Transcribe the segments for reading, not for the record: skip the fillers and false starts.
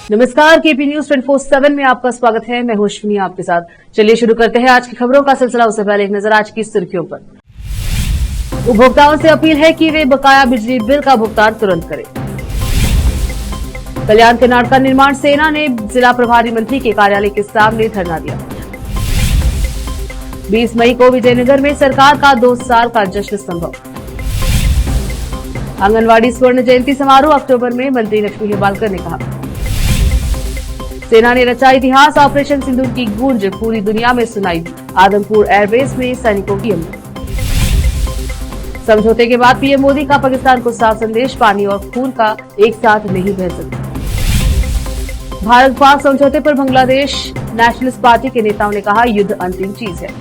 नमस्कार, KP news 24/7 में आपका स्वागत है। मैं होशनी आपके साथ। चलिए शुरू करते हैं आज की खबरों का सिलसिला। उससे पहले एक नजर आज की सुर्खियों पर। उपभोक्ताओं से अपील है कि वे बकाया बिजली बिल का भुगतान तुरंत करें। कल्याण कर्नाटक निर्माण सेना ने जिला प्रभारी मंत्री के कार्यालय के सामने धरना दिया। 20 मई को विजयनगर में सरकार का 2 साल का जश्न संभव। आंगनवाड़ी स्वर्ण जयंती समारोह अक्टूबर में, मंत्री लक्ष्मी हेबालकर ने कहा। सेना ने रचा इतिहास, ऑपरेशन सिंदूर की गूंज पूरी दुनिया में सुनाई दी। आदमपुर एयरबेस में सैनिकों की अमर। समझौते के बाद पीएम मोदी का पाकिस्तान को साफ संदेश, पानी और खून का एक साथ नहीं बह सकता। भारत पाक समझौते पर बांग्लादेश नेशनलिस्ट पार्टी के नेताओं ने कहा, युद्ध अंतिम चीज है।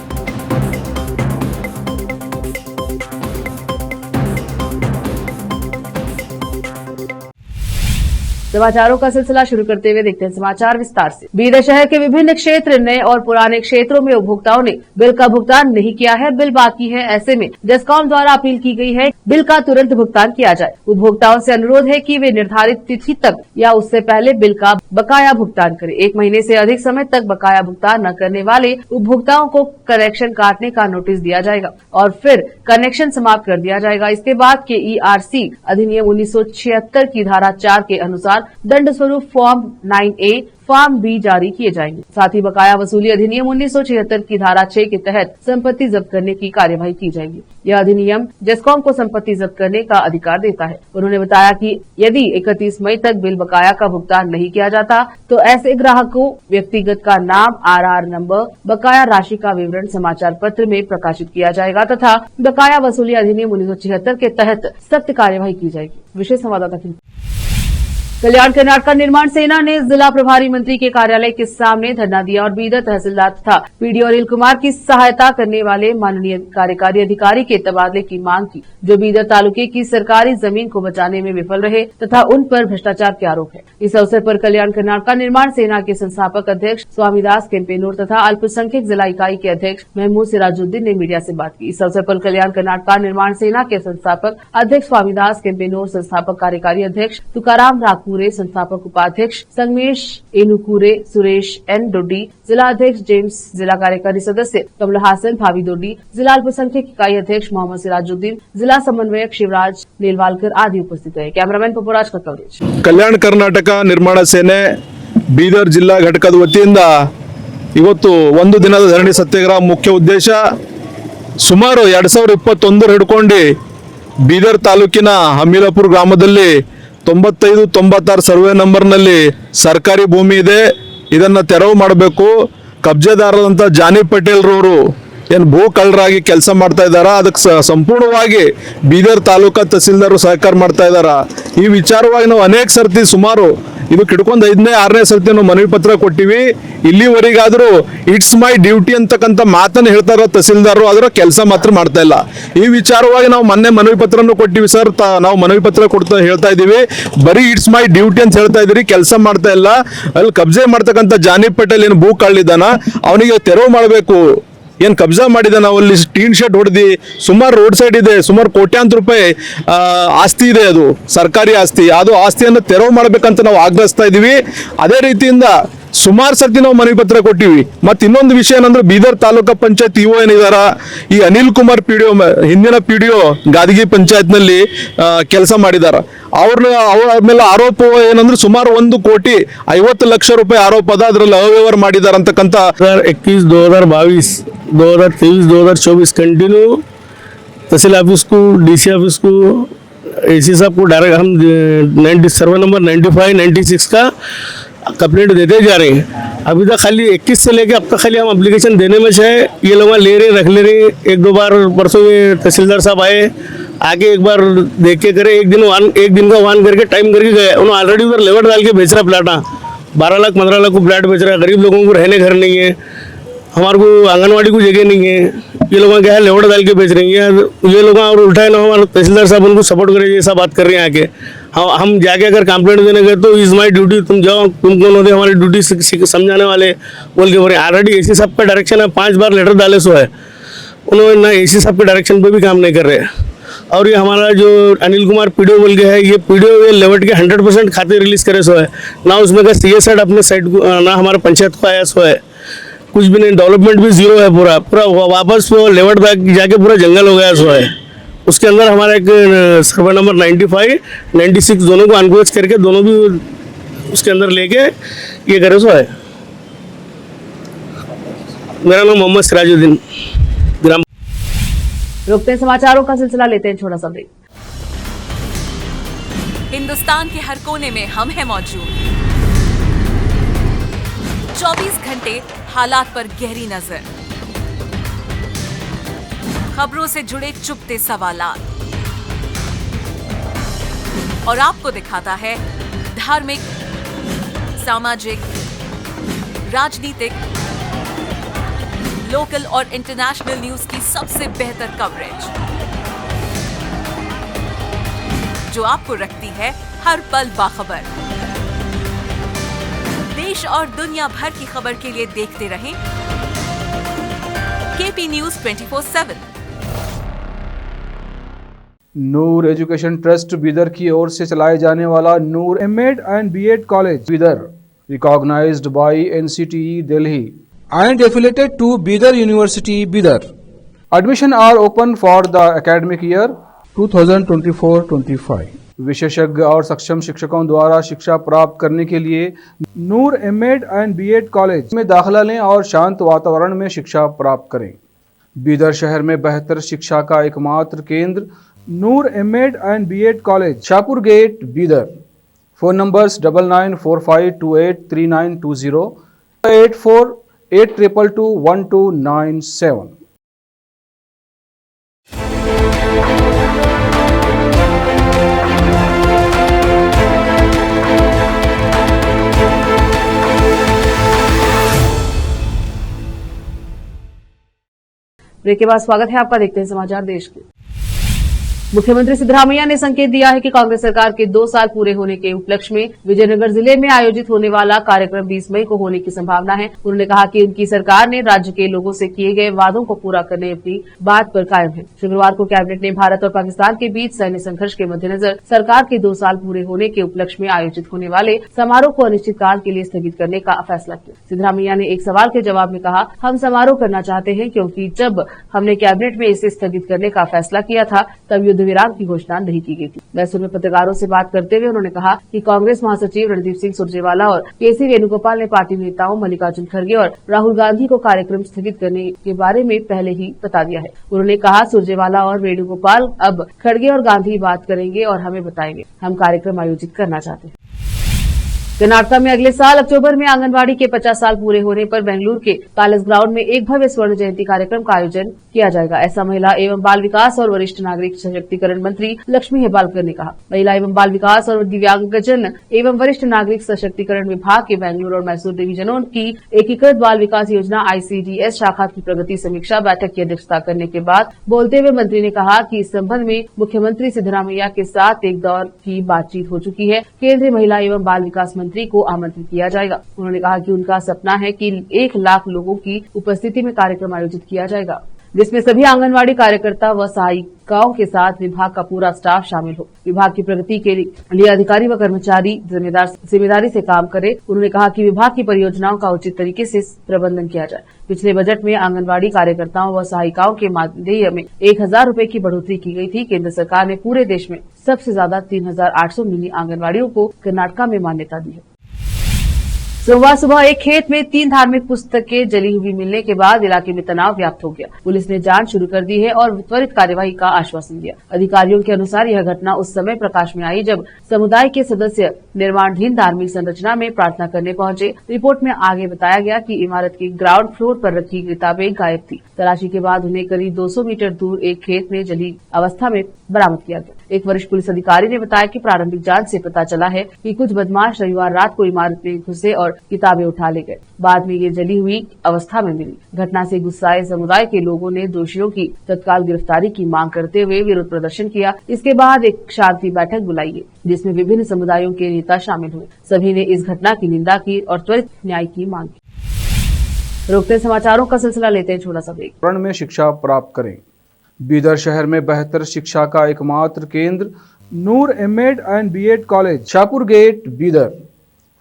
समाचारों का सिलसिला शुरू करते हुए देखते हैं समाचार विस्तार से। बीदर शहर के विभिन्न क्षेत्र, नए और पुराने क्षेत्रों में उपभोक्ताओं ने बिल का भुगतान नहीं किया है। बिल बाकी है। ऐसे में डिस्कॉम द्वारा अपील की गई है बिल का तुरंत भुगतान किया जाए। उपभोक्ताओं से अनुरोध है कि वे निर्धारित तिथि तक या उससे पहले बिल का बकाया भुगतान करें। 1 महीने से अधिक समय तक बकाया भुगतान न करने वाले उपभोक्ताओं को कनेक्शन काटने का नोटिस दिया जाएगा और फिर कनेक्शन समाप्त कर दिया जाएगा। इसके बाद के ERC अधिनियम 1976 की धारा 4 के अनुसार दंड स्वरूप फॉर्म 9A फॉर्म B जारी किए जाएंगे। साथ ही बकाया वसूली अधिनियम 1976 की धारा 6 के तहत संपत्ति जब्त करने की कार्यवाही की जाएगी। यह अधिनियम डिस्कॉम को संपत्ति जब्त करने का अधिकार देता है। उन्होंने बताया कि यदि 31 मई तक बिल बकाया का भुगतान नहीं किया जाता तो ऐसे ग्राहक को व्यक्तिगत का नाम, RR नंबर, बकाया राशि का विवरण समाचार पत्र में प्रकाशित किया जाएगा तथा बकाया वसूली अधिनियम 1976 के तहत सख्त कार्यवाही की जाएगी। विशेष संवाददाता। कल्याण कर्नाटक निर्माण सेना ने जिला प्रभारी मंत्री के कार्यालय के सामने धरना दिया और बीदर तहसीलदार तथा पीडीओ अनिल कुमार की सहायता करने वाले माननीय कार्यकारी अधिकारी के तबादले की मांग की, जो बीदर तालुके की सरकारी जमीन को बचाने में विफल रहे तथा उन पर भ्रष्टाचार के आरोप है। इस अवसर पर कल्याण कर्नाटक निर्माण सेना के संस्थापक अध्यक्ष स्वामीदास केम्पेनूर तथा अल्पसंख्यक जिला इकाई के अध्यक्ष महमूद सिराजुद्दीन ने मीडिया से बात की। इस अवसर पर कल्याण कर्नाटक निर्माण सेना के संस्थापक अध्यक्ष स्वामीदास केम्पेनूर, संस्थापक कार्यकारी अध्यक्ष तुकाराम पूरे, संस्थापक उपाध्यक्ष संगमेश एनुकुरे, सुरेश N डोडी, जिला अध्यक्ष जेम्स, जिला कार्यकारी सदस्य कमल हासन भावी डोडी, जिला अल्पसंख्यक इकाई अध्यक्ष मोहम्मद सिराजुद्दीन, जिला समन्वयक शिवराज नेलवालकर आदि उपस्थित रहे। कैमरामैन पपुराज का कवरेज। कल्याण कर्नाटक निर्माण सेने बीदर जिला घटकದ ವತಿಯಿಂದ ಇವತ್ತು ಒಂದು ದಿನದ ಧರಣಿ ಸತ್ಯಾಗ್ರಹ ಮುಖ್ಯ ಉದ್ದೇಶ ಸುಮಾರು 2021 ಹಿಡ್ಕೊಂಡು ಬೀದರ್ ತಾಲೂಕಿನ ಹಮ್ಮಿಲಾಪುರ ಗ್ರಾಮದಲ್ಲಿ 95-96 ಸರ್ವೆ ನಂಬರ್ನಲ್ಲಿ ಸರ್ಕಾರಿ ಭೂಮಿ ಇದೆ. ಇದನ್ನು ತೆರವು ಮಾಡಬೇಕು. ಕಬ್ಜೆದಾರರಂತ ಜಾನಿ ಪಟೇಲ್ ರವರು ಏನು ಭೂ ಕಳ್ಳರಾಗಿ ಕೆಲಸ ಮಾಡ್ತಾ ಇದ್ದಾರೆ, ಅದಕ್ಕೆ ಸಂಪೂರ್ಣವಾಗಿ ಬೀದರ್ ತಾಲೂಕಾ ತಹಸೀಲ್ದಾರ್ ಸಹಕಾರ ಮಾಡ್ತಾ ಇದ್ದಾರೆ. ಈ ವಿಚಾರವಾಗಿ ನಾವು ಅನೇಕ ಸರ್ತಿ ಸುಮಾರು ಇದು ಕಿಡ್ಕೊಂಡು 5ನೇ 6ನೇ ಸರ್ತಿ ನಾವು ಮನವಿ ಪತ್ರ ಕೊಟ್ಟಿವಿ. ಇಲ್ಲಿವರೆಗಾದರೂ ಇಟ್ಸ್ ಮೈ ಡ್ಯೂಟಿ ಅಂತಕ್ಕಂಥ ಮಾತನ್ನು ಹೇಳ್ತಾರ ತಹಸೀಲ್ದಾರರು, ಅದರ ಕೆಲಸ ಮಾತ್ರ ಮಾಡ್ತಾ ಇಲ್ಲ. ಈ ವಿಚಾರವಾಗಿ ನಾವು ಮೊನ್ನೆ ಮನವಿ ಪತ್ರನೂ ಕೊಟ್ಟಿವಿ ಸರ್. ನಾವು ಮನವಿ ಪತ್ರ ಹೇಳ್ತಾ ಇದ್ದೀವಿ, ಬರೀ ಇಟ್ಸ್ ಮೈ ಡ್ಯೂಟಿ ಅಂತ ಹೇಳ್ತಾ ಇದ್ದೀರಿ, ಕೆಲಸ ಮಾಡ್ತಾ ಇಲ್ಲ. ಅಲ್ಲಿ ಕಬ್ಜೆ ಮಾಡ್ತಕ್ಕಂಥ ಜಾನಿ ಪಟೇಲ್ ಏನು ಭೂ ಕಳ್ಳಿದಾನ ಅವನಿಗೆ ತೆರವು ಮಾಡಬೇಕು. ಏನು ಕಬ್ಜಾ ಮಾಡಿದ ನಾವು ಅಲ್ಲಿ ಟೀನ್ ಶೆಡ್ ಹೊಡೆದಿ ಸುಮಾರು ರೋಡ್ ಸೈಡ್ ಇದೆ, ಸುಮಾರು ಕೋಟ್ಯಾಂತರ ರೂಪಾಯಿ ಆಸ್ತಿ ಇದೆ, ಅದು ಸರ್ಕಾರಿ ಆಸ್ತಿ. ಅದು ಆಸ್ತಿಯನ್ನು ತೆರವು ಮಾಡಬೇಕಂತ ನಾವು ಆಗ್ರಹಿಸ್ತಾ ಇದ್ದೀವಿ. ಅದೇ ರೀತಿಯಿಂದ ಸುಮಾರು ಸರ್ತಿ ನಾವು ಮನವಿ ಪತ್ರ ಕೊಟ್ಟಿವಿ. ಮತ್ತು ಇನ್ನೊಂದು ವಿಷಯ ಏನಂದ್ರೆ ಬೀದರ್ ತಾಲೂಕಾ ಪಂಚಾಯತ್ ಇಒ ಏನಿದಾರ, ಈ ಅನಿಲ್ ಕುಮಾರ್ PDO, ಹಿಂದಿನ PDO ಗಾದಗಿ ಪಂಚಾಯತ್ನಲ್ಲಿ ಕೆಲಸ ಮಾಡಿದಾರ. ಅವ್ರ ಮೇಲೆ ಆರೋಪ ಏನಂದ್ರೆ ಸುಮಾರು 1,50,00,000 ರೂಪಾಯಿ ಆರೋಪ ಅದ. ಅದರಲ್ಲಿ ಅವ್ಯವಹಾರ ಮಾಡಿದಾರ ಅಂತಕ್ಕಂಥ 2021, 2022, 2023, 2024 कंटिन्यू तहसील ऑफिस को, DC ऑफिस को, AC साहब को डायरेक्ट हम सर्वे नंबर 95, 96 का कंप्लेंट देते जा रहे हैं। अभी तक खाली 21 से लेके अब तक खाली हम एप्लीकेशन देने में से ये लोग ले रहे, रख ले रहे। 1-2 बार परसों ये तहसीलदार साहब आए, आके एक बार देख के करे, एक दिन का वान करके टाइम करके गए। उन्होंने ऑलरेडी उधर लेवल डाल के बेच रहा प्लाटा, 12 लाख 15 लाख को प्लाट बेच रहा है। गरीब लोगों को रहने घर नहीं है, हमारे को आंगनवाड़ी को जगह नहीं है। ये लोग क्या है लेवड़ डाल के बेच रही हैं ये लोग, और उल्टा है ना हमारे तहसीलदार साहब उनको सपोर्ट करें, ऐसा बात कर रहे हैं आके। हम जाके अगर कंप्लेंट देने गए तो इज माई ड्यूटी, तुम जाओ, तुम कौन होते हमारी ड्यूटी समझाने वाले बोल के बोले। ऑलरेडी AC साहब का डायरेक्शन है, 5 बार लेटर डाले सो है, उन्होंने ना AC साहब के डायरेक्शन पे भी काम नहीं कर रहे। और ये हमारा जो अनिल कुमार पीडीओ बोल के है, ये पीडीओ ये लेवट के 100% खाते रिलीज करे सो है ना, उसमें का सी साइड अपने साइड ना हमारे पंचायत को आया सो है, कुछ भी नहीं, डेवलपमेंट भी जीरो है, पूरा पूरा वापस लेवट बैग जाके पूरा जंगल हो गया सो है। उसके अंदर हमारा एक सर्वे नंबर 95, 96 दोनों को अनक्रोच करके दोनों भी उसके अंदर लेके ये करे सो है। मेरा नाम मोहम्मद सिराजुद्दीन, ग्राम। रुकते हैं समाचारों का सिलसिला, लेते हैं छोटा सा ब्रेक। हिंदुस्तान के हर कोने में हम हैं मौजूद, 24 घंटे हालात पर गहरी नजर, खबरों से जुड़े चुपते सवालात, और आपको दिखाता है धार्मिक, सामाजिक, राजनीतिक, लोकल और इंटरनेशनल न्यूज की सबसे बेहतर कवरेज, जो आपको रखती है हर पल बाखबर। देश और दुनिया भर की खबर के लिए देखते रहें KP news 24/7। Noor education trust Bidar की ओर से चलाए जाने वाला Noor MEd and BEd college Bidar, recognised by NCTE Delhi and affiliated to Bidar University, Bidar. Admission are open for the academic year 2024-25. विशेषज्ञ और सक्षम शिक्षकों द्वारा शिक्षा प्राप्त करने के लिए नूर एमएड एंड बीएड कॉलेज में दाखिला लें और शांत वातावरण में शिक्षा प्राप्त करें। बीदर शहर में बेहतर शिक्षा का एकमात्र केंद्र Noor MEd and BEd college, Shahpur gate, Bidar. Phone numbers 9945283920, 8482221297। Break के बाद स्वागत है आपका, देखते हैं समाचार देश के। मुख्यमंत्री सिद्धरामैया ने संकेत दिया है कि कांग्रेस सरकार के 2 साल पूरे होने के उपलक्ष्य में विजयनगर जिले में आयोजित होने वाला कार्यक्रम 20 मई को होने की संभावना है। उन्होंने कहा कि उनकी सरकार ने राज्य के लोगों से किए गए वादों को पूरा करने अपनी बात पर कायम है। शुक्रवार को कैबिनेट ने भारत और पाकिस्तान के बीच सैन्य संघर्ष के मद्देनजर सरकार के 2 साल पूरे होने के उपलक्ष्य में आयोजित होने वाले समारोह को अनिश्चितकाल के लिए स्थगित करने का फैसला किया। सिद्धरामैया ने एक सवाल के जवाब में कहा, हम समारोह करना चाहते हैं क्योंकि जब हमने कैबिनेट में इसे स्थगित करने का फैसला किया था तब युद्ध विराम की घोषणा नहीं की गई थी। मैसूर में पत्रकारों से बात करते हुए उन्होंने कहा कि कांग्रेस महासचिव रणदीप सिंह सुरजेवाला और केसी वेणुगोपाल ने पार्टी नेताओं मल्लिकार्जुन खड़गे और राहुल गांधी को कार्यक्रम स्थगित करने के बारे में पहले ही बता दिया है। उन्होंने कहा, सुरजेवाला और वेणुगोपाल अब खड़गे और गांधी बात करेंगे और हमें बताएंगे, हम कार्यक्रम आयोजित करना चाहते हैं। कर्नाटक में अगले साल अक्टूबर में आंगनबाड़ी के 50 साल पूरे होने पर बेंगलुरु के पैलेस ग्राउंड में एक भव्य स्वर्ण जयंती कार्यक्रम का आयोजन किया जाएगा। ऐसा महिला एवं बाल विकास और वरिष्ठ नागरिक सशक्तिकरण मंत्री लक्ष्मी हेब्बालकर ने कहा। महिला एवं बाल विकास और दिव्यांगजन एवं वरिष्ठ नागरिक सशक्तिकरण विभाग के बेंगलुरु और मैसूर डिवीजनों की एकीकृत बाल विकास योजना ICDS शाखा की प्रगति समीक्षा बैठक की अध्यक्षता करने के बाद बोलते हुए मंत्री ने कहा कि इस संबंध में मुख्यमंत्री सिद्धरामैया के साथ एक दौर की बातचीत हो चुकी है। केंद्रीय महिला एवं बाल विकास मंत्री को आमंत्रित किया जाएगा। उन्होंने कहा कि उनका सपना है कि 1 लाख लोगों की उपस्थिति में कार्यक्रम आयोजित किया जाएगा, जिसमें सभी आंगनवाड़ी कार्यकर्ता व सहायिकाओं के साथ विभाग का पूरा स्टाफ शामिल हो। विभाग की प्रगति के लिए अधिकारी व कर्मचारी जिम्मेदारी से काम करें। उन्होंने कहा कि विभाग की परियोजनाओं का उचित तरीके से प्रबंधन किया जाए। पिछले बजट में आंगनवाड़ी कार्यकर्ताओं व सहायिकाओं के मानदेय में 1000 रूपये की बढ़ोतरी की गई थी। केंद्र सरकार ने पूरे देश में सबसे ज्यादा 3800 मिनी आंगनवाड़ियों को कर्नाटक में मान्यता दी है। सोमवार सुबह एक खेत में 3 धार्मिक पुस्तकें जली हुई मिलने के बाद इलाके में तनाव व्याप्त हो गया। पुलिस ने जांच शुरू कर दी है और त्वरित कार्यवाही का आश्वासन दिया। अधिकारियों के अनुसार यह घटना उस समय प्रकाश में आई जब समुदाय के सदस्य निर्माणाधीन धार्मिक संरचना में प्रार्थना करने पहुंचे। रिपोर्ट में आगे बताया गया कि इमारत के ग्राउंड फ्लोर पर रखी किताबें गायब थी। तलाशी के बाद उन्हें करीब 200 मीटर दूर एक खेत में जली अवस्था में बरामद किया गया। एक वरिष्ठ पुलिस अधिकारी ने बताया कि प्रारंभिक जांच से पता चला है कि कुछ बदमाश रविवार रात को इमारत में घुसे और किताबें उठा ले गए। बाद में ये जली हुई अवस्था में मिली। घटना से गुस्साए समुदाय के लोगों ने दोषियों की तत्काल गिरफ्तारी की मांग करते हुए विरोध प्रदर्शन किया। इसके बाद एक शांति बैठक बुलाई गई, जिसमें विभिन्न समुदायों के नेता शामिल हुए। सभी ने इस घटना की निंदा की और त्वरित न्याय की मांग की। रोकते समाचारों का सिलसिला, लेते हैं छोटा सा ब्रेक। में शिक्षा प्राप्त करें। बीदर शहर में बेहतर शिक्षा का एकमात्र केंद्र Noor MEd and BEd college, Shahpur gate, Bidar.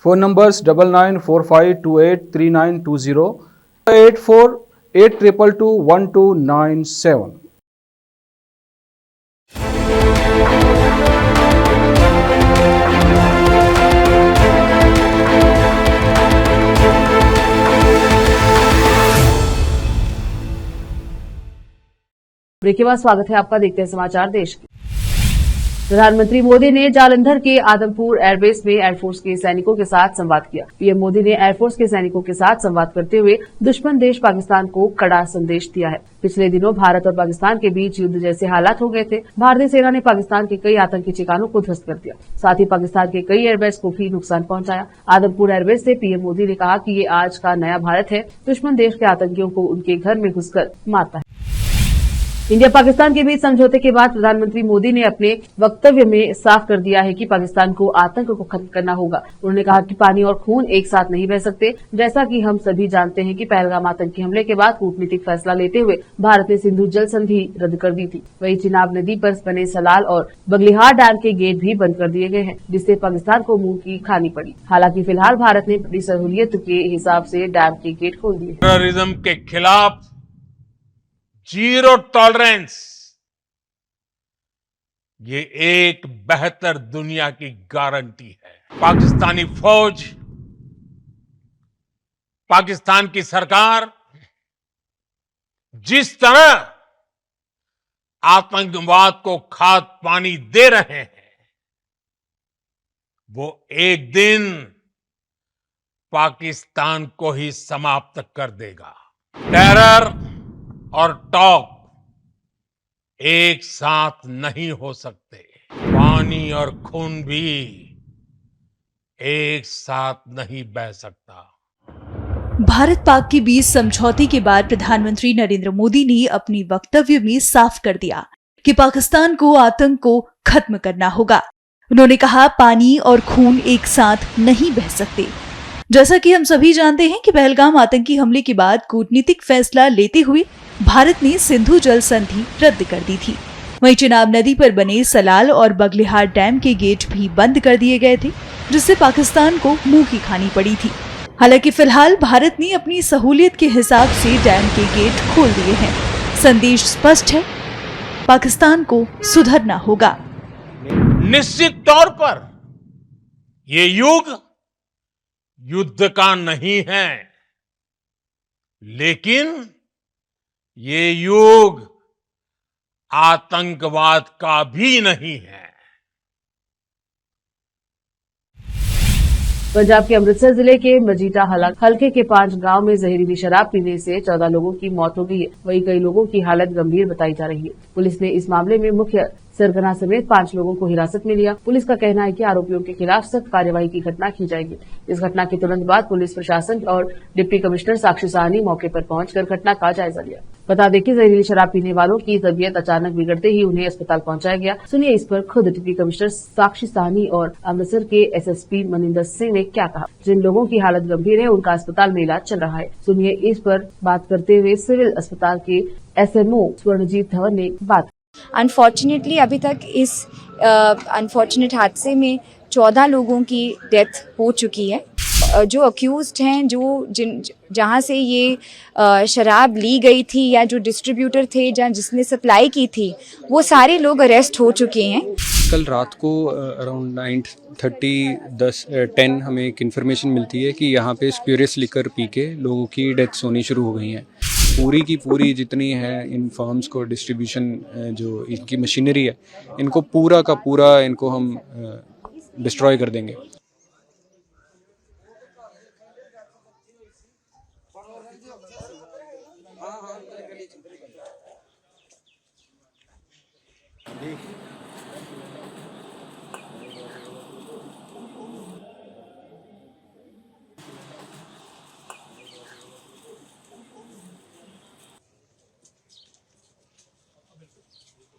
Phone numbers 9945283920, 8482221297। Break के बाद स्वागत है आपका। देखते हैं समाचार देश के। प्रधानमंत्री मोदी ने जालंधर के आदमपुर एयरबेस में एयरफोर्स के सैनिकों के साथ संवाद किया। पीएम मोदी ने एयरफोर्स के सैनिकों के साथ संवाद करते हुए दुश्मन देश पाकिस्तान को कड़ा संदेश दिया है। पिछले दिनों भारत और पाकिस्तान के बीच युद्ध जैसे हालात हो गए थे। भारतीय सेना ने पाकिस्तान के कई आतंकी ठिकानों को ध्वस्त कर दिया, साथ ही पाकिस्तान के कई एयरबेस को भी नुकसान पहुंचाया। आदमपुर एयरबेस से पीएम मोदी ने कहा कि ये आज का नया भारत है, दुश्मन देश के आतंकियों को उनके घर में घुसकर मारता है। इंडिया पाकिस्तान के बीच समझौते के बाद प्रधानमंत्री मोदी ने अपने वक्तव्य में साफ कर दिया है कि पाकिस्तान को आतंक को खत्म करना होगा। उन्होंने कहा कि पानी और खून एक साथ नहीं बह सकते। जैसा कि हम सभी जानते हैं कि पहलगाम आतंकी हमले के बाद कूटनीतिक फैसला लेते हुए भारत ने सिंधु जल संधि रद्द कर दी थी। वहीं चिनाब नदी पर बने सलाल और बगलिहार डैम के गेट भी बंद कर दिए गए हैं, जिससे पाकिस्तान को मुंह की खानी पड़ी। हालांकि फिलहाल भारत ने अपनी सहूलियत के हिसाब से डैम के गेट खोल दिए। टेररिज्म के खिलाफ जीरो टॉलरेंस, ये एक बेहतर दुनिया की गारंटी है। पाकिस्तानी फौज, पाकिस्तान की सरकार जिस तरह आतंकवाद को खाद पानी दे रहे हैं, वो एक दिन पाकिस्तान को ही समाप्त कर देगा। टेरर और टॉक एक साथ नहीं हो सकते। पानी और खून भी एक साथ नहीं बह सकता। भारत पाक के बीच समझौते के बाद प्रधानमंत्री नरेंद्र मोदी ने अपने वक्तव्य में साफ कर दिया कि पाकिस्तान को आतंक को खत्म करना होगा। उन्होंने कहा, पानी और खून एक साथ नहीं बह सकते। जैसा कि हम सभी जानते हैं कि पहलगाम आतंकी हमले के बाद कूटनीतिक फैसला लेते हुए भारत ने सिंधु जल संधि रद्द कर दी थी। वहीं चिनाब नदी पर बने सलाल और बगलिहार डैम के गेट भी बंद कर दिए गए थे, जिससे पाकिस्तान को मुंह की खानी पड़ी थी। हालांकि फिलहाल भारत ने अपनी सहूलियत के हिसाब से डैम के गेट खोल दिए हैं। संदेश स्पष्ट है, पाकिस्तान को सुधरना होगा। निश्चित तौर पर ये युग युद्ध का नहीं है, लेकिन ये युग आतंकवाद का भी नहीं है। पंजाब के अमृतसर जिले के मजीठा हलके के 5 गांव में जहरीली शराब पीने से 14 लोगों की मौत हो गई है। वहीं कई लोगों की हालत गंभीर बताई जा रही है। पुलिस ने इस मामले में मुख्य सरगना समेत 5 लोगों को हिरासत में लिया। पुलिस का कहना है कि आरोपियों के खिलाफ सख्त कार्यवाही की घटना की जाएगी। इस घटना के तुरंत बाद पुलिस प्रशासन और डिप्टी कमिश्नर साक्षी साहनी मौके पर पहुंचकर घटना का जायजा लिया। बता दें कि जहरीली शराब पीने वालों की तबीयत अचानक बिगड़ते ही उन्हें अस्पताल पहुंचाया गया। सुनिए इस पर खुद डिप्टी कमिश्नर साक्षी साहनी और अमृतसर के एसएसपी मनिंदर सिंह ने क्या कहा। जिन लोगों की हालत गंभीर है, उनका अस्पताल में इलाज चल रहा है। सुनिए इस पर बात करते हुए सिविल अस्पताल के एसएमओ स्वर्णजीत धवन ने बात। अनफॉर्चुनेटली अभी तक इस अनफॉर्चुनेट हादसे में 14 लोगों की डेथ हो चुकी है। जो अक्यूज्ड हैं, जहाँ से ये शराब ली गई थी या जो डिस्ट्रीब्यूटर थे, जहाँ जिसने सप्लाई की थी, वो सारे लोग अरेस्ट हो चुके हैं। कल रात को अराउंड 9:30 हमें एक इन्फॉर्मेशन मिलती है कि यहाँ पे स्पिरिट्स लिकर पी के लोगों की डेथ्स होनी शुरू हो गई हैं। पूरी की पूरी जितनी है इन फर्म्स को डिस्ट्रीब्यूशन जो इनकी मशीनरी है, इनको पूरा का पूरा इनको हम डिस्ट्रॉय कर देंगे।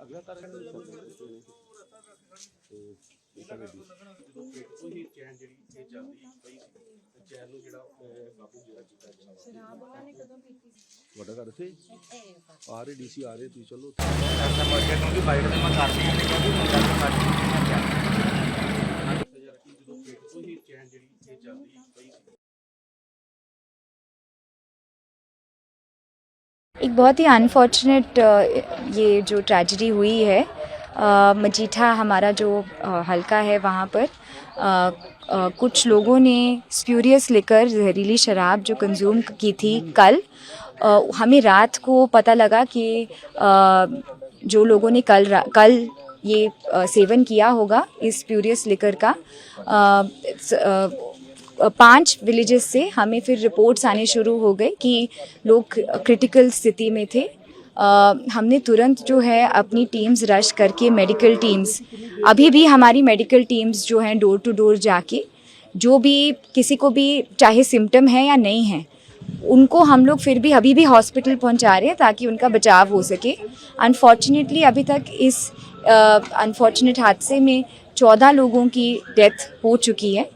अगला एक बहुत ही अनफॉर्चुनेट ये जो ट्रेजेडी हुई है मजीठा हमारा जो हल्का है वहाँ पर कुछ लोगों ने स्प्यूरियस लिकर जहरीली शराब जो कंज्यूम की थी कल हमें रात को पता लगा कि जो लोगों ने कल ये सेवन किया होगा इस स्प्यूरियस लिकर का 5 विलेजेस से हमें फिर रिपोर्ट्स आने शुरू हो गए कि लोग क्रिटिकल स्थिति में थे। हमने तुरंत जो है अपनी टीम्स रश करके मेडिकल टीम्स अभी भी हमारी मेडिकल टीम्स जो हैं डोर टू डोर जाके जो भी किसी को भी चाहे सिम्टम है या नहीं है उनको हम लोग फिर भी अभी भी हॉस्पिटल पहुंचा रहे हैं ताकि उनका बचाव हो सके। अनफॉर्चुनेटली अभी तक इस अनफॉर्चुनेट हादसे में 14 लोगों की डेथ हो चुकी है।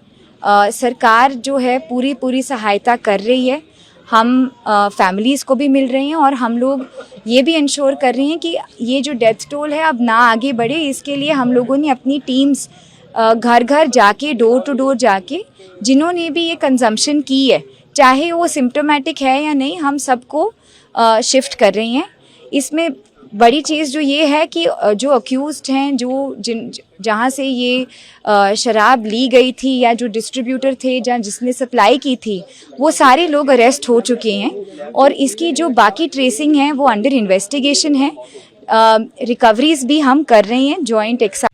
सरकार जो है पूरी सहायता कर रही है। हम फैमिलीज़ को भी मिल रहे हैं और हम लोग ये भी इंश्योर कर रहे हैं कि ये जो डेथ टोल है अब ना आगे बढ़े। इसके लिए हम लोगों ने अपनी टीम्स घर घर जाके डोर टू डोर जाके जिन्होंने भी ये कंजम्पशन की है चाहे वो सिम्टोमेटिक है या नहीं हम सबको शिफ्ट कर रहे हैं। इसमें बड़ी चीज़ जो ये है कि जो अक्यूज्ड हैं जहाँ से ये शराब ली गई थी या जो डिस्ट्रीब्यूटर थे जिसने सप्लाई की थी वो सारे लोग अरेस्ट हो चुके हैं और इसकी जो बाकी ट्रेसिंग है वो अंडर इन्वेस्टिगेशन है। रिकवरीज भी हम कर रहे हैं जॉइंट एक्साइज।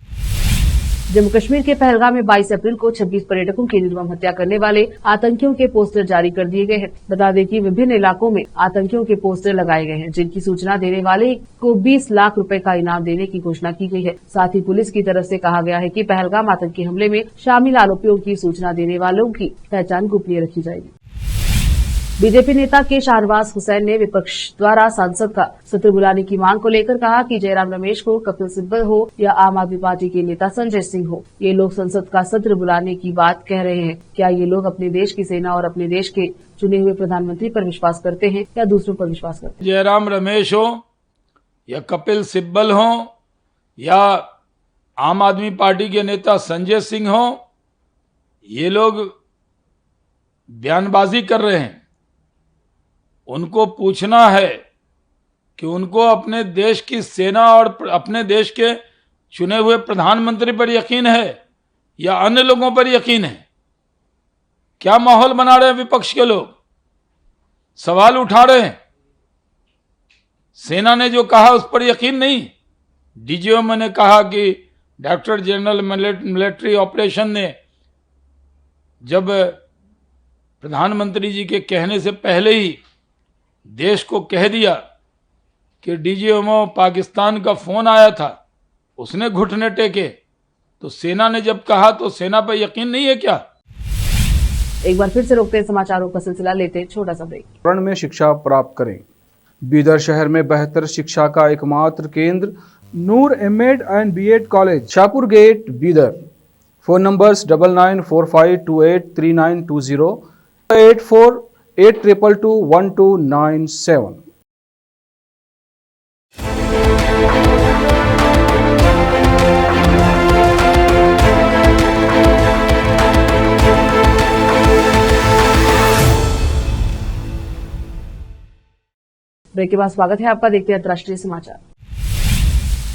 जम्मू कश्मीर के पहलगाम में 22 अप्रैल को 26 पर्यटकों की निर्मम हत्या करने वाले आतंकियों के पोस्टर जारी कर दिए गए हैं। बता दें कि विभिन्न इलाकों में आतंकियों के पोस्टर लगाए गए हैं जिनकी सूचना देने वाले को 20 लाख रुपए का इनाम देने की घोषणा की गई है। साथ ही पुलिस की तरफ से कहा गया है कि पहलगाम आतंकी हमले में शामिल आरोपियों की सूचना देने वालों की पहचान गोपनीय रखी जाएगी। बीजेपी नेता के शाहनवाज हुसैन ने विपक्ष द्वारा संसद का सत्र बुलाने की मांग को लेकर कहा कि जयराम रमेश हो, कपिल सिब्बल हो या आम आदमी पार्टी के नेता संजय सिंह हो, ये लोग संसद का सत्र बुलाने की बात कह रहे हैं। क्या ये लोग अपने देश की सेना और अपने देश के चुने हुए प्रधानमंत्री पर विश्वास करते हैं या दूसरों पर विश्वास करते हैं? जयराम रमेश हो या कपिल सिब्बल हो या आम आदमी पार्टी के नेता संजय सिंह हो, ये लोग बयानबाजी कर रहे हैं। उनको पूछना है कि उनको अपने देश की सेना और अपने देश के चुने हुए प्रधानमंत्री पर यकीन है या अन्य लोगों पर यकीन है। क्या माहौल बना रहे हैं विपक्ष के लोग, सवाल उठा रहे हैं। सेना ने जो कहा उस पर यकीन नहीं। डीजीएम ने कहा कि डायरेक्टर जनरल मिलिट्री ऑपरेशन ने जब प्रधानमंत्री जी के कहने से पहले ही देश को कह दिया कि डीजीएमओ पाकिस्तान का फोन आया था, उसने घुटने टेके, तो सेना ने जब कहा तो सेना पर यकीन नहीं है क्या? एक बार फिर से रोकते हैं समाचारों का सिलसिला, लेते हैं छोटा सा ब्रेक। में शिक्षा प्राप्त करें। बीदर शहर में बेहतर शिक्षा का एकमात्र केंद्र Noor MEd and BEd college, Shahpur gate, Bidar. Phone numbers 9945283920, 8482221297। Break के बाद स्वागत है आपका। देखते हैं अंतर्राष्ट्रीय समाचार।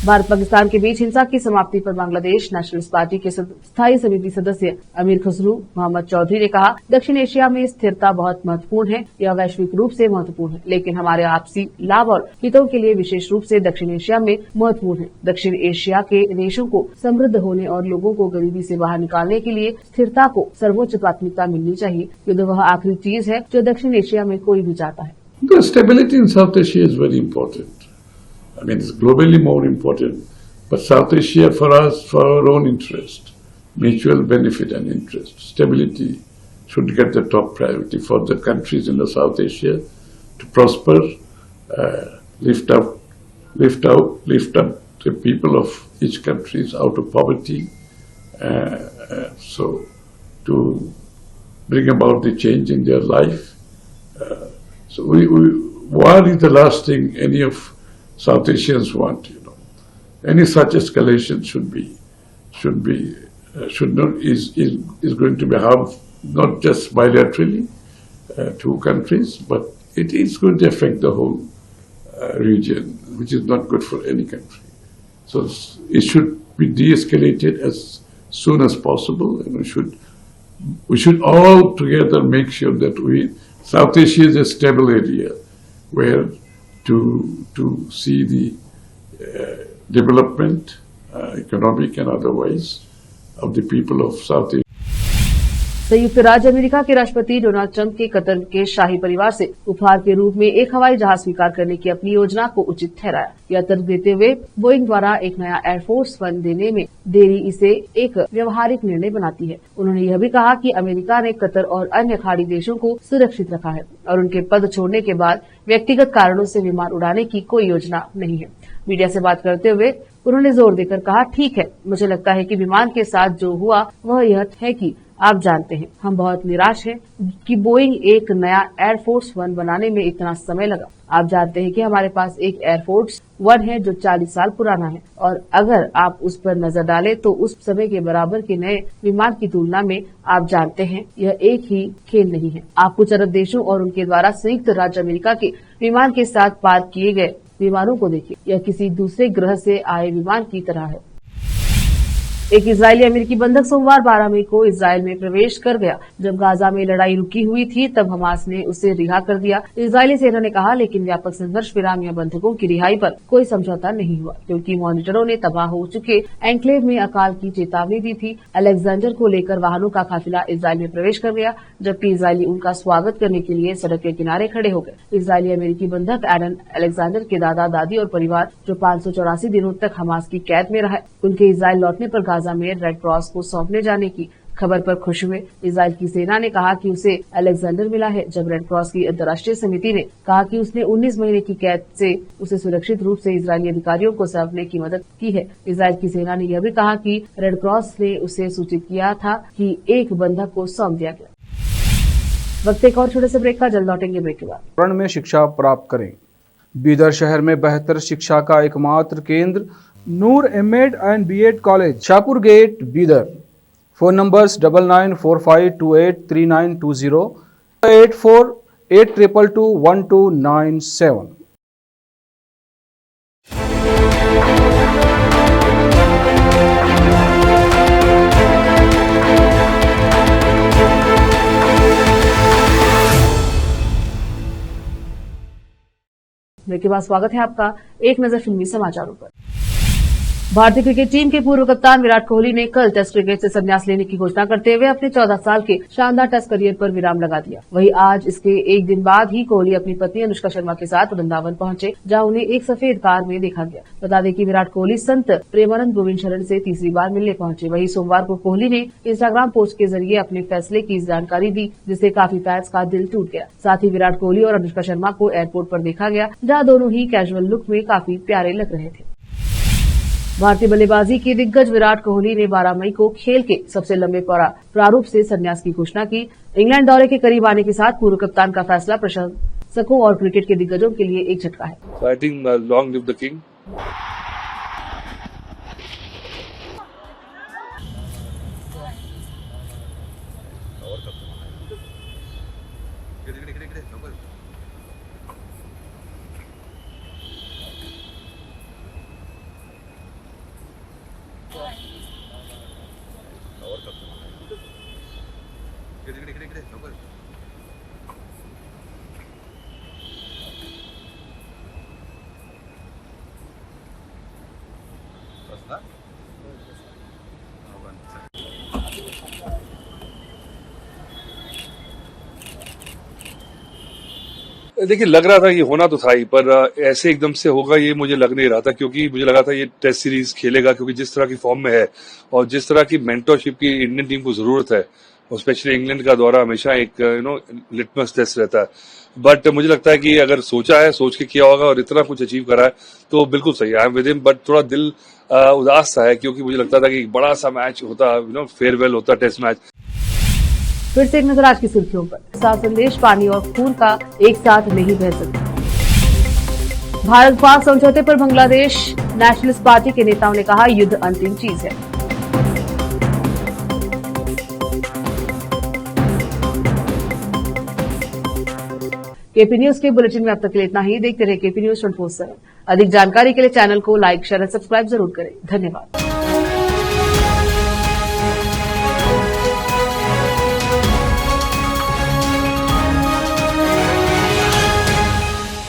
भारत पाकिस्तान के बीच हिंसा की समाप्ति पर बांग्लादेश नेशनलिस्ट पार्टी के स्थायी समिति सदस्य अमीर खुसरू मोहम्मद चौधरी ने कहा, दक्षिण एशिया में स्थिरता बहुत महत्वपूर्ण है। यह वैश्विक रूप से महत्वपूर्ण है, लेकिन हमारे आपसी लाभ और हितों के लिए विशेष रूप से दक्षिण एशिया में महत्वपूर्ण है। दक्षिण एशिया के देशों को समृद्ध होने और लोगों को गरीबी से बाहर निकालने के लिए स्थिरता को सर्वोच्च प्राथमिकता मिलनी चाहिए। युद्ध वह आखिरी चीज है जो दक्षिण एशिया में कोई भी चाहता है। The stability in South Asia is very important. I mean, it's globally more important, but South Asia for us, for our own interest, mutual benefit and interest, stability should get the top priority for the countries in the South Asia to prosper, lift up the people of each country out of poverty, so to bring about the change in their life. So war is the last thing any of South Asians want. Any such escalation is going to be harmful not just bilaterally two countries, but it is going to affect the whole region, which is not good for any country. So it should be de-escalated as soon as possible, and we should all together make sure that South Asia is a stable area where to see the development, economic and otherwise, of the people of South Asia. संयुक्त राज्य America के राष्ट्रपति Donald Trump के Qatar के शाही परिवार से उपहार के रूप में एक हवाई जहाज स्वीकार करने की अपनी योजना को उचित ठहराया। यह तर्क देते हुए बोइंग द्वारा एक नया एयरफोर्स वन देने में देरी इसे एक व्यवहारिक निर्णय बनाती है। उन्होंने यह भी कहा कि अमेरिका ने कतर और अन्य खाड़ी देशों को सुरक्षित रखा है और उनके पद छोड़ने के बाद व्यक्तिगत कारणों से विमान उड़ाने की कोई योजना नहीं है। मीडिया से बात करते हुए उन्होंने जोर देकर कहा, ठीक है, मुझे लगता है कि विमान के साथ जो हुआ वह यह है कि आप जानते हैं, हम बहुत निराश हैं कि बोइंग एक नया एयरफोर्स वन बनाने में इतना समय लगा। आप जानते हैं कि हमारे पास एक एयरफोर्स वन है जो 40 साल पुराना है और अगर आप उस पर नजर डालें तो उस समय के बराबर के नए विमान की तुलना में आप जानते हैं यह एक ही खेल नहीं है। आप कुछ अरब देशों और उनके द्वारा संयुक्त राज्य अमेरिका के विमान के साथ पार्क किए गए विमानों को देखिए, यह किसी दूसरे ग्रह से आए विमान की तरह है। एक इजरायली अमेरिकी बंधक सोमवार 12 मई को इजरायल में प्रवेश कर गया। जब गाजा में लड़ाई रुकी हुई थी तब हमास ने उसे रिहा कर दिया, इजरायली सेना ने कहा, लेकिन व्यापक संघर्ष विराम या बंधकों की रिहाई पर कोई समझौता नहीं हुआ क्योंकि मॉनिटरों ने तबाह हो चुके एन्क्लेव में अकाल की चेतावनी दी थी। अलेक्जेंडर को लेकर वाहनों का काफिला इजरायल में प्रवेश कर गया, जबकि इजरायली उनका स्वागत करने के लिए सड़क के किनारे खड़े हो गए। इजरायली अमेरिकी बंधक एडन अलेक्जेंडर के दादा दादी और परिवार जो 584 दिनों तक हमास की कैद में रहा, उनके इजरायल लौटने पर गाजा में रेड क्रॉस को सौंपने जाने की खबर पर खुश हुए। इजराइल की सेना ने कहा कि उसे अलेक्जेंडर मिला है, जब रेड क्रॉस की अंतर्राष्ट्रीय समिति ने कहा कि उसने 19 महीने की कैद से उसे सुरक्षित रूप से इजरायली अधिकारियों को सौंपने की मदद की है। इजराइल की सेना ने यह भी कहा कि रेड क्रॉस ने उसे सूचित किया था कि एक बंधक को सौंप दिया गया। वक्त एक और छोटे से ब्रेक का, जल्द लौटेंगे ब्रेक के बाद। रण में शिक्षा प्राप्त करें। बीदर शहर में बेहतर शिक्षा का एकमात्र केंद्र Noor MEd and BEd college, Shahpur gate, Bidar. Phone numbers 9945283920, 8482221297। Break के बाद स्वागत है आपका। एक नजर फिल्मी समाचारों पर। भारतीय क्रिकेट टीम के पूर्व कप्तान विराट कोहली ने कल टेस्ट क्रिकेट से संन्यास लेने की घोषणा करते हुए अपने 14 साल के शानदार टेस्ट करियर पर विराम लगा दिया। वहीं आज इसके एक दिन बाद ही कोहली अपनी पत्नी अनुष्का शर्मा के साथ वृंदावन पहुंचे, जहां उन्हें एक सफेद कार में देखा गया। बता दें कि विराट कोहली संत प्रेमानंद गोविंद शरण से तीसरी बार मिलने पहुंचे। वहीं सोमवार को कोहली ने इंस्टाग्राम पोस्ट के जरिए अपने फैसले की जानकारी दी, जिससे काफी फैंस का दिल टूट गया। साथ ही विराट कोहली और अनुष्का शर्मा को एयरपोर्ट पर देखा गया, जहां दोनों ही कैजुअल लुक में काफी प्यारे लग रहे थे। भारतीय बल्लेबाजी के दिग्गज विराट कोहली ने 12 मई को खेल के सबसे लंबे प्रारूप से संन्यास की घोषणा की। इंग्लैंड दौरे के करीब आने के साथ पूर्व कप्तान का फैसला प्रशंसकों और क्रिकेट के दिग्गजों के लिए एक झटका है। I think long live the king. देखिए, लग रहा था ये होना तो था ही, पर ऐसे एकदम से होगा ये मुझे लग नहीं रहा था, क्योंकि मुझे लगा था ये टेस्ट सीरीज खेलेगा, क्योंकि जिस तरह की फॉर्म में है और जिस तरह की मेंटरशिप की इंडियन टीम को जरूरत है, और स्पेशली इंग्लैंड का दौरा हमेशा एक लिटमस टेस्ट रहता है। बट मुझे लगता है कि अगर सोचा है, सोच के किया होगा और इतना कुछ अचीव करा है तो बिल्कुल सही है। I am with him, but थोड़ा दिल उदास सा है क्योंकि मुझे लगता था कि एक बड़ा सा मैच होता, फेयरवेल होता, टेस्ट मैच। फिर से एक नजर आज की सुर्खियों पर। साफ संदेश, पानी और खून का एक साथ नहीं बह सकता। भारत पाक समझौते पर बांग्लादेश नेशनलिस्ट पार्टी के नेताओं ने कहा, युद्ध अंतिम चीज है। केपी न्यूज के बुलेटिन में अब तक के लिए इतना ही। देखते रहे केपी न्यूज 24/7। अधिक जानकारी के लिए चैनल को लाइक, शेयर और सब्सक्राइब जरूर करें। धन्यवाद।